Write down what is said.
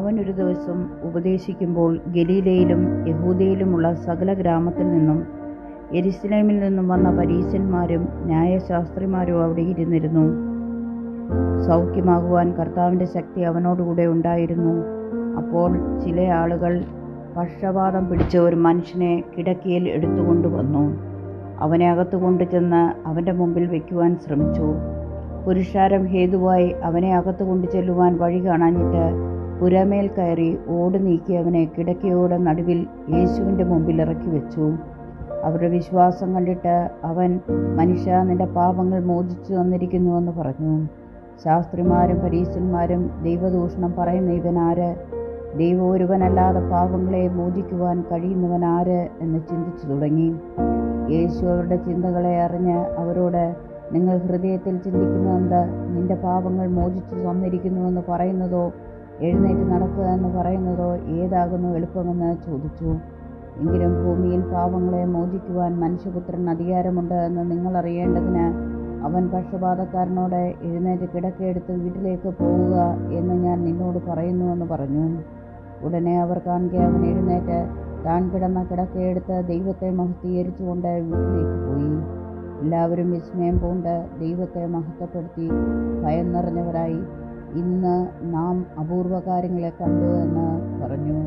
അവൻ ഒരു ദിവസം ഉപദേശിക്കുമ്പോൾ ഗലീലയിലും യഹൂദയിലുമുള്ള സകല ഗ്രാമത്തിൽ നിന്നും യെരുശലേമിൽ നിന്നും വന്ന പരീശന്മാരും ന്യായശാസ്ത്രിമാരും അവിടെ ഇരുന്നിരുന്നു. സൗഖ്യമാകുവാൻ കർത്താവിൻ്റെ ശക്തി അവനോടുകൂടെ ഉണ്ടായിരുന്നു. അപ്പോൾ ചില ആളുകൾ പക്ഷവാതം പിടിച്ച ഒരു മനുഷ്യനെ കിടക്കയിൽ എടുത്തുകൊണ്ടുവന്നു. അവനെ അകത്തു കൊണ്ടുചെന്ന് അവൻ്റെ മുമ്പിൽ വയ്ക്കുവാൻ ശ്രമിച്ചു. പുരുഷാരം ഹേതുവായി അവനെ അകത്തു കൊണ്ടു ചെല്ലുവാൻ വഴി കാണാഞ്ഞിട്ട് പുരമേൽ കയറി ഓട് നീക്കി അവനെ കിടക്കയോടെ നടുവിൽ യേശുവിൻ്റെ മുമ്പിൽ ഇറക്കി വെച്ചു. അവരുടെ വിശ്വാസം കണ്ടിട്ട് അവൻ, മനുഷ്യ, നിന്റെ പാപങ്ങൾ മോചിച്ചു തന്നിരിക്കുന്നുവെന്ന് പറഞ്ഞു. ശാസ്ത്രിമാരും പരീശന്മാരും ദൈവദൂഷണം പറയുന്ന ഇവനാര്? ദൈവം ഒരുവനല്ലാതെ പാപങ്ങളെ മോചിക്കുവാൻ കഴിയുന്നവനാര് എന്ന് ചിന്തിച്ചു തുടങ്ങി. യേശു അവരുടെ ചിന്തകളെ അറിഞ്ഞ് അവരോട്, നിങ്ങൾ ഹൃദയത്തിൽ ചിന്തിക്കുന്നതെന്ത്? നിന്റെ പാപങ്ങൾ മോചിച്ചു തന്നിരിക്കുന്നുവെന്ന് പറയുന്നതോ എഴുന്നേറ്റ് നടക്കുക എന്ന് പറയുന്നതോ ഏതാകുന്നു എളുപ്പമെന്ന് ചോദിച്ചു. എങ്കിലും ഭൂമിയിൽ പാപങ്ങളെ മോചിക്കുവാൻ മനുഷ്യപുത്രൻ അധികാരമുണ്ട് എന്ന് നിങ്ങൾ അറിയേണ്ടതിന് അവൻ പക്ഷപാതക്കാരനോട്, എഴുന്നേറ്റ് കിടക്കയെടുത്ത് വീട്ടിലേക്ക് പോവുക എന്ന് ഞാൻ നിന്നോട് പറയുന്നുവെന്ന് പറഞ്ഞു. ഉടനെ അവർ കാണുക അവൻ എഴുന്നേറ്റ് താൻ കിടന്ന കിടക്കയെടുത്ത് ദൈവത്തെ മഹത്വീകരിച്ചുകൊണ്ട് വീട്ടിലേക്ക് പോയി. എല്ലാവരും വിസ്മയം പൂണ്ട് ദൈവത്തെ മഹത്വപ്പെടുത്തി ഭയം നിറഞ്ഞവരായി, ഇന്ന് നാം അപൂർവ കാര്യങ്ങളെ കണ്ടു എന്ന് പറഞ്ഞു.